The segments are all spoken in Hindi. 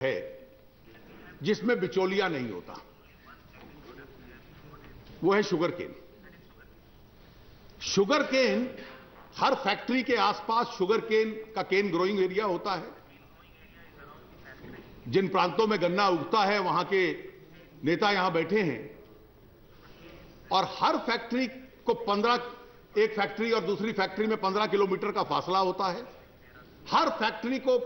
है जिसमें बिचौलिया नहीं होता, वो है शुगर केन। शुगर केन, हर फैक्ट्री के आसपास शुगर केन का केन ग्रोइंग एरिया होता है। जिन प्रांतों में गन्ना उगता है वहां के नेता यहां बैठे हैं, और हर फैक्ट्री को 15, एक फैक्ट्री और दूसरी फैक्ट्री में 15 किलोमीटर का फासला होता है। हर फैक्ट्री को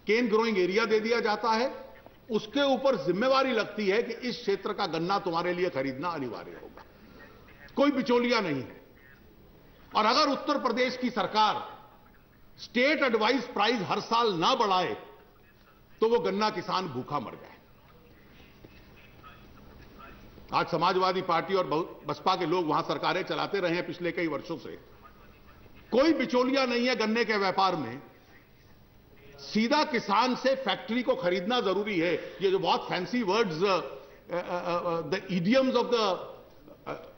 केन ग्रोइंग एरिया दे दिया जाता है, उसके ऊपर जिम्मेवारी लगती है कि इस क्षेत्र का गन्ना तुम्हारे लिए खरीदना अनिवार्य होगा, कोई बिचौलिया नहीं है। और अगर उत्तर प्रदेश की सरकार स्टेट एडवाइस प्राइस हर साल ना बढ़ाए तो वो गन्ना किसान भूखा मर जाए। आज समाजवादी पार्टी और बसपा के लोग वहां सरकारें चलाते रहे हैं पिछले कई वर्षों से, कोई बिचौलिया नहीं है गन्ने के व्यापार में। सीधा किसान से फैक्ट्री को खरीदना जरूरी है। ये जो बहुत fancy words, the idioms of the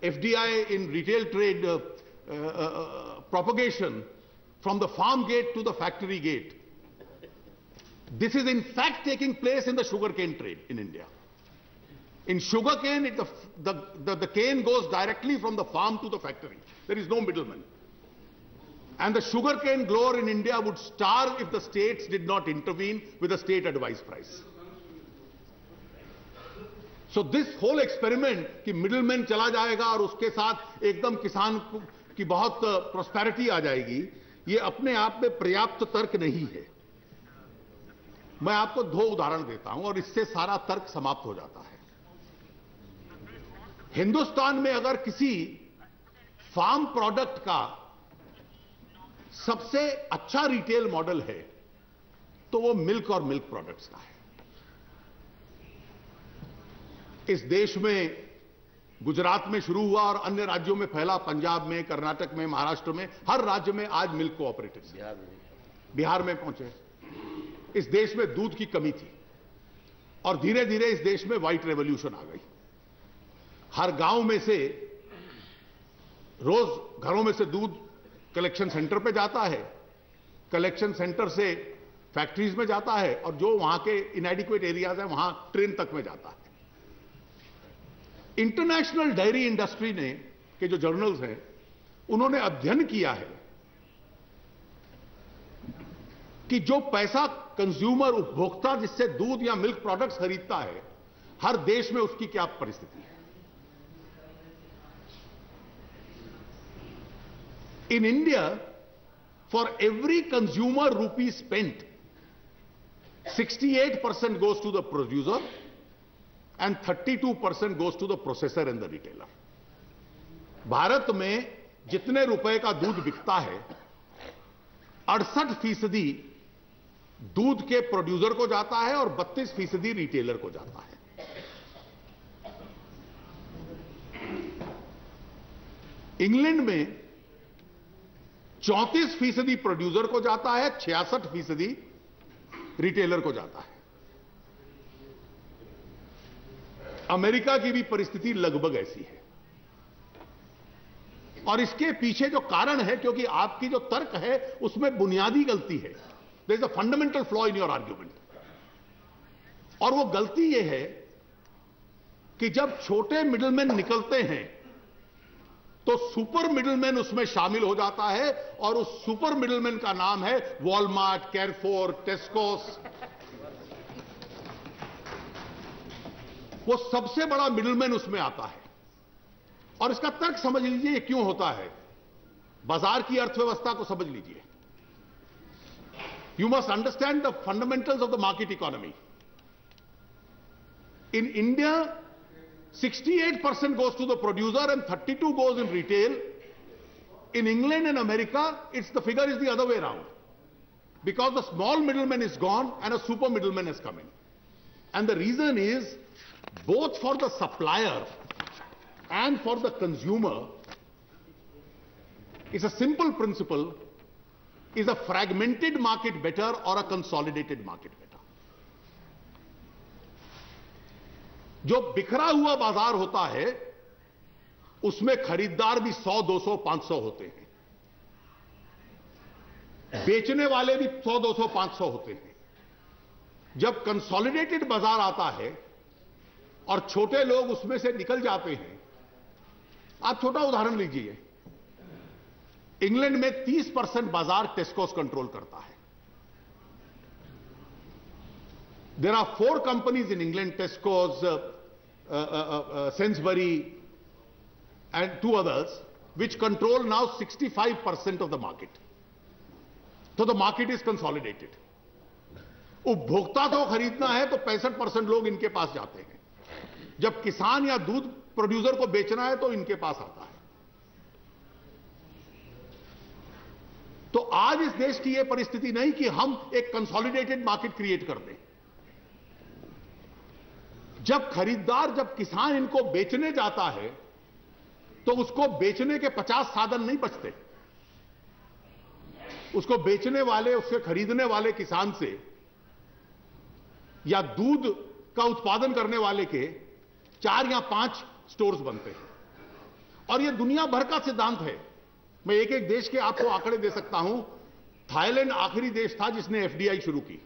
FDI in retail trade propagation from the farm gate to the factory gate. This is in fact taking place in the sugarcane trade in India. In sugarcane, the cane goes directly from the farm to the factory. There is no middleman. And the sugarcane grower in India would starve if the states did not intervene with a state advice price. So this whole experiment कि मिडलमैन चला जाएगा और उसके साथ एकदम किसान की बहुत प्रॉस्पेरिटी आ जाएगी, ये अपने आप में पर्याप्त तर्क नहीं है। मैं आपको 2 उदाहरण देता हूं और इससे सारा तर्क समाप्त हो जाता है। हिंदुस्तान में अगर किसी फार्म प्रोडक्ट का सबसे अच्छा रिटेल मॉडल है तो वो मिल्क और मिल्क प्रोडक्ट्स का है। इस देश में गुजरात में शुरू हुआ और अन्य राज्यों में फैला, पंजाब में, कर्नाटक में, महाराष्ट्र में, हर राज्य में आज मिल्क कोऑपरेटिव्स, बिहार में पहुंचे। इस देश में दूध की कमी थी और धीरे धीरे इस देश में व्हाइट रेवोल्यूशन आ गई। हर गांव में से रोज घरों में से दूध कलेक्शन सेंटर पे जाता है, कलेक्शन सेंटर से फैक्ट्रीज में जाता है और जो वहां के इनएडिक्वेट एरियाज हैं वहां ट्रेन तक में जाता है। इंटरनेशनल डेयरी इंडस्ट्री ने के जो जर्नल्स हैं उन्होंने अध्ययन किया है कि जो पैसा कंज्यूमर, उपभोक्ता जिससे दूध या मिल्क प्रोडक्ट्स खरीदता है, हर देश में उसकी क्या परिस्थिति है। In India, for every consumer रूपी spent, 68% goes to the producer and 32% goes to the processor and the retailer. Bharat में जितने रुपए का दूध बिकता है, 68% दूध के प्रोड्यूसर को जाता है और 32% रिटेलर को जाता है। इंग्लैंड में 34% प्रोड्यूसर को जाता है, 66% रिटेलर को जाता है। अमेरिका की भी परिस्थिति लगभग ऐसी है। और इसके पीछे जो कारण है, क्योंकि आपकी जो तर्क है उसमें बुनियादी गलती है। There is a fundamental flaw in your argument. और वो गलती ये है कि जब छोटे मिडलमैन निकलते हैं तो सुपर मिडलमैन उसमें शामिल हो जाता है और उस सुपर मिडलमैन का नाम है वॉलमार्ट, कैरफोर, टेस्कोस। वो सबसे बड़ा मिडलमैन उसमें आता है। और इसका तर्क समझ लीजिए ये क्यों होता है। बाजार की अर्थव्यवस्था को समझ लीजिए। You must understand the fundamentals of the market economy. In India 68% goes to the producer and 32% goes in retail. In England and America, the figure is the other way around. Because the small middleman is gone and a super middleman has come in. And the reason is, both for the supplier and for the consumer, it's a simple principle: is a fragmented market better or a consolidated market better? जो बिखरा हुआ बाजार होता है उसमें खरीदार भी 100, 200, 500 होते हैं, बेचने वाले भी 100, 200, 500 होते हैं। जब कंसोलिडेटेड बाजार आता है और छोटे लोग उसमें से निकल जाते हैं, आप छोटा उदाहरण लीजिए, इंग्लैंड में 30% बाजार टेस्कोस कंट्रोल करता है। There are 4 companies in England, Tesco's, Sainsbury and 2 others, which control now 65% of the market. So the market is consolidated. उपभोक्ता को खरीदना है तो 65% लोग इनके पास जाते हैं, जब किसान या दूध प्रोड्यूसर को बेचना है तो इनके पास आता है। तो आज इस देश की यह परिस्थिति नहीं कि हम एक कंसोलिडेटेड मार्केट क्रिएट कर दें। जब खरीदार, जब किसान इनको बेचने जाता है तो उसको बेचने के 50 साधन नहीं बचते। उसको बेचने वाले, उससे खरीदने वाले किसान से या दूध का उत्पादन करने वाले के 4 या 5 स्टोर्स बनते हैं। और यह दुनिया भर का सिद्धांत है। मैं एक एक देश के आपको आंकड़े दे सकता हूं। थाईलैंड आखिरी देश था जिसने एफडीआई शुरू की।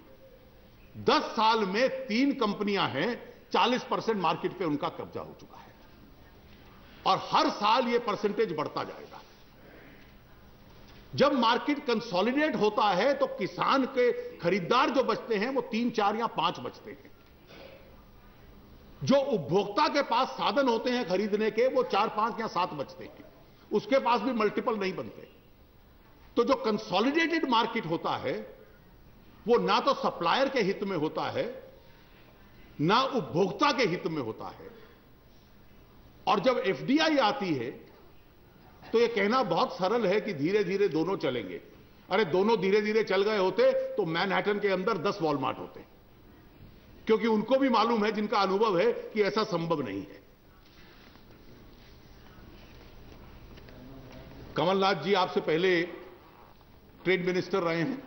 10 साल में 3 कंपनियां हैं, 40% मार्केट पे उनका कब्जा हो चुका है और हर साल यह परसेंटेज बढ़ता जाएगा। जब मार्केट कंसोलिडेट होता है तो किसान के खरीदार जो बचते हैं वो 3, 4 या 5 बचते हैं। जो उपभोक्ता के पास साधन होते हैं खरीदने के, वो 4, 5 या 7 बचते हैं। उसके पास भी मल्टीपल नहीं बनते। तो जो कंसोलिडेटेड मार्केट होता है वो ना तो सप्लायर के हित में होता है, ना उपभोक्ता के हित में होता है। और जब एफडीआई आती है तो यह कहना बहुत सरल है कि धीरे धीरे दोनों चलेंगे। अरे दोनों धीरे धीरे चल गए होते तो मैनहट्टन के अंदर 10 वॉलमार्ट होते, क्योंकि उनको भी मालूम है, जिनका अनुभव है, कि ऐसा संभव नहीं है। कमलनाथ जी आपसे पहले ट्रेड मिनिस्टर रहे हैं,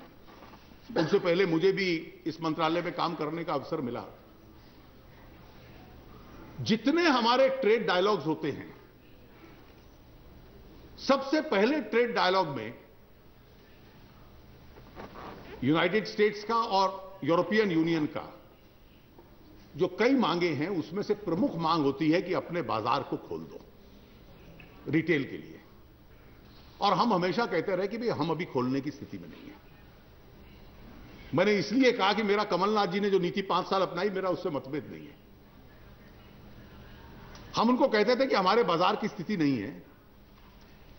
उनसे पहले मुझे भी इस मंत्रालय में काम करने का अवसर मिला। जितने हमारे ट्रेड डायलॉग्स होते हैं, सबसे पहले ट्रेड डायलॉग में यूनाइटेड स्टेट्स का और यूरोपियन यूनियन का जो कई मांगे हैं, उसमें से प्रमुख मांग होती है कि अपने बाजार को खोल दो रिटेल के लिए। और हम हमेशा कहते रहे कि भाई हम अभी खोलने की स्थिति में नहीं है। मैंने इसलिए कहा कि मेरा कमलनाथ जी ने जो नीति 5 साल अपनाई, मेरा उससे मतभेद नहीं है। हम उनको कहते थे कि हमारे बाजार की स्थिति नहीं है,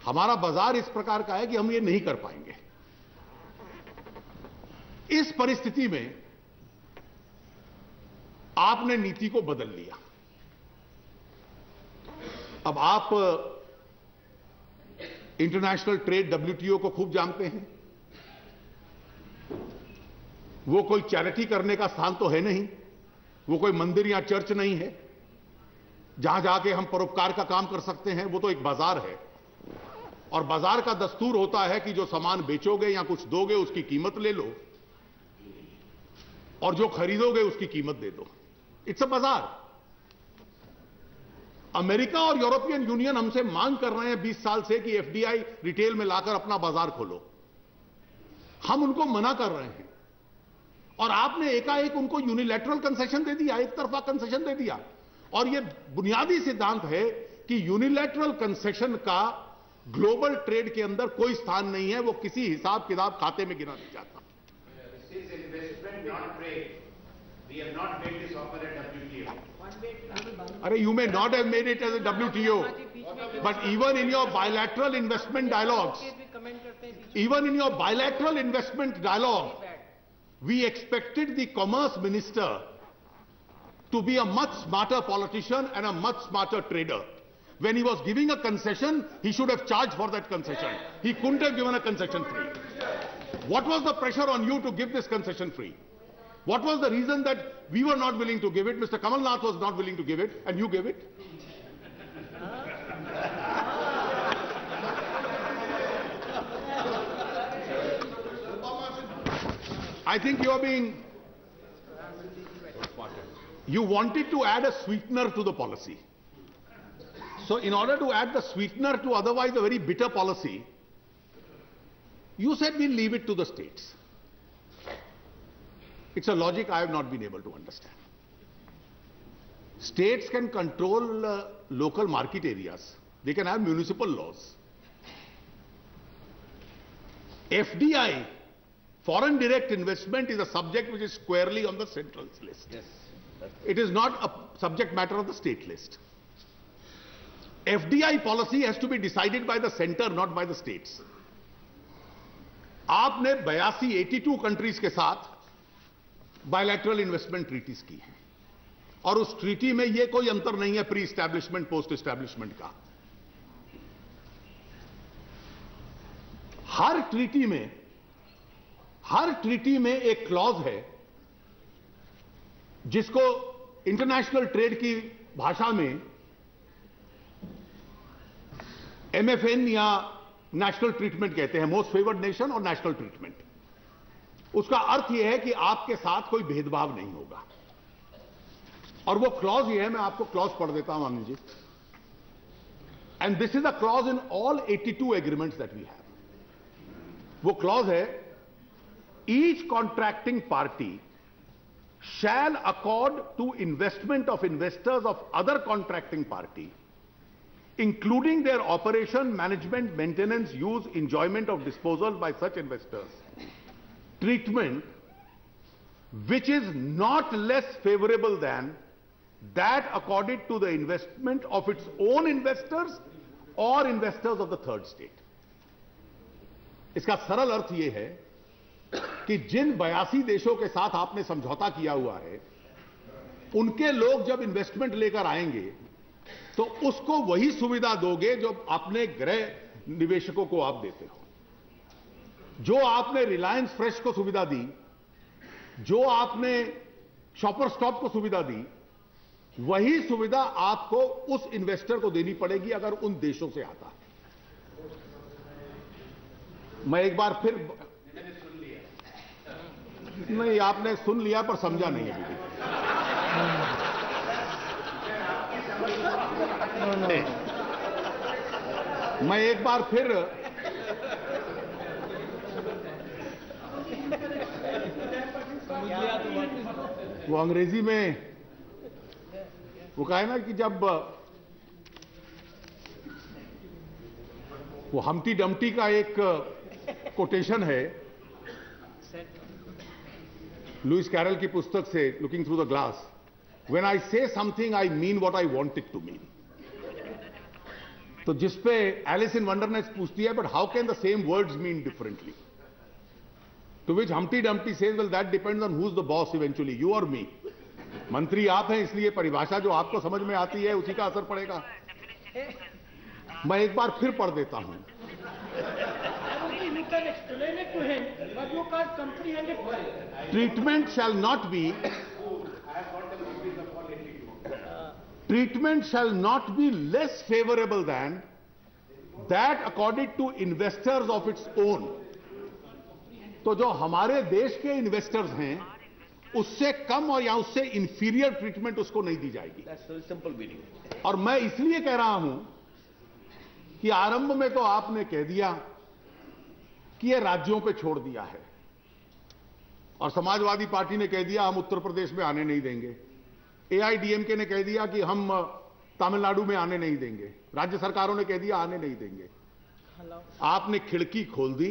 हमारा बाजार इस प्रकार का है कि हम ये नहीं कर पाएंगे। इस परिस्थिति में आपने नीति को बदल लिया। अब आप इंटरनेशनल ट्रेड डब्ल्यूटीओ को खूब जानते हैं। वो कोई चैरिटी करने का स्थान तो है नहीं, वो कोई मंदिर या चर्च नहीं है जहां जाके हम परोपकार का काम कर सकते हैं। वो तो एक बाजार है और बाजार का दस्तूर होता है कि जो सामान बेचोगे या कुछ दोगे उसकी कीमत ले लो और जो खरीदोगे उसकी कीमत दे दो। इट्स अ बाजार। अमेरिका और यूरोपियन यूनियन हमसे मांग कर रहे हैं 20 साल से कि एफडीआई रिटेल में लाकर अपना बाजार खोलो। हम उनको मना कर रहे हैं और आपने एकाएक उनको यूनिलैटरल कंसेशन दे दिया, एक तरफा कंसेशन दे दिया। और यह बुनियादी सिद्धांत है कि यूनिलैटरल कंसेशन का ग्लोबल ट्रेड के अंदर कोई स्थान नहीं है। वो किसी हिसाब किताब खाते में गिना नहीं जाता। अरे you may not have made it as a WTO, but even in your bilateral investment dialogues, we expected the commerce minister to be a much smarter politician and a much smarter trader. When he was giving a concession, he should have charged for that concession. He couldn't have given a concession free. What was the pressure on you to give this concession free? What was the reason that we were not willing to give it? Mr. Kamal Nath was not willing to give it, and you gave it? I think you are being... You wanted to add a sweetener to the policy. So in order to add the sweetener to otherwise a very bitter policy, you said we'll leave it to the states. It's a logic I have not been able to understand. States can control local market areas. They can have municipal laws. FDI, foreign direct investment, is a subject which is squarely on the central's list. Yes. It is not a subject matter of the state list. FDI policy has to be decided by the center, not by the states. आपने 82 कंट्रीज के साथ बायलैटरल इन्वेस्टमेंट ट्रीटीज की है और उस ट्रीटी में यह कोई अंतर नहीं है प्री एस्टैब्लिशमेंट पोस्ट एस्टैब्लिशमेंट का। हर ट्रीटी में एक क्लॉज है जिसको इंटरनेशनल ट्रेड की भाषा में MFN या नेशनल ट्रीटमेंट कहते हैं, मोस्ट फेवर्ड नेशन और नेशनल ट्रीटमेंट। उसका अर्थ यह है कि आपके साथ कोई भेदभाव नहीं होगा। और वो क्लॉज ये है, मैं आपको क्लॉज पढ़ देता हूं Anand ji. And this is a clause in all 82 agreements that we have. वो क्लॉज है, each contracting party shall accord to investment of investors of other contracting party, including their operation, management, maintenance, use, enjoyment of disposal by such investors, treatment which is not less favorable than that accorded to the investment of its own investors or investors of the third state. इसका सरल अर्थ यह है कि जिन 82 देशों के साथ आपने समझौता किया हुआ है, उनके लोग जब इन्वेस्टमेंट लेकर आएंगे तो उसको वही सुविधा दोगे जो अपने गृह निवेशकों को आप देते हो। जो आपने रिलायंस फ्रेश को सुविधा दी, जो आपने शॉपर स्टॉप को सुविधा दी, वही सुविधा आपको उस इन्वेस्टर को देनी पड़ेगी अगर उन देशों से आता है। मैं एक बार फिर, नहीं आपने सुन लिया पर समझा नहीं अभी भी। मैं एक बार फिर वो अंग्रेजी में वो कहा है ना कि जब वो हम्टी डम्टी का एक कोटेशन है लुइस कैरल की पुस्तक से, looking through the glass, when I say something I mean what I want it to mean. तो जिसपे एलिस इन वंडरनेस पूछती है, but how can the same words mean differently? To which Humpty Dumpty says, well that depends on who is the boss eventually, you or me. मंत्री आप हैं, इसलिए परिभाषा जो आपको समझ में आती है उसी का असर पड़ेगा। मैं एक बार फिर पढ़ देता हूं। Treatment shall not be less favorable than that accorded to investors of its own. तो जो हमारे देश के इन्वेस्टर्स हैं उससे कम और या उससे इंफीरियर ट्रीटमेंट उसको नहीं दी जाएगी। Simple meaning. और मैं इसलिए कह रहा हूं कि आरंभ में तो आपने कह दिया कि यह राज्यों पे छोड़ दिया है, और समाजवादी पार्टी ने कह दिया हम उत्तर प्रदेश में आने नहीं देंगे, AIDMK ने कह दिया कि हम तमिलनाडु में आने नहीं देंगे, राज्य सरकारों ने कह दिया आने नहीं देंगे। आपने खिड़की खोल दी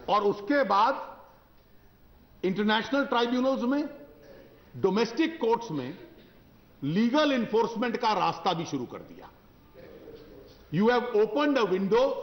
और उसके बाद इंटरनेशनल ट्राइब्यूनल्स में, डोमेस्टिक कोर्ट्स में लीगल इन्फोर्समेंट का रास्ता भी शुरू कर दिया। You have opened a window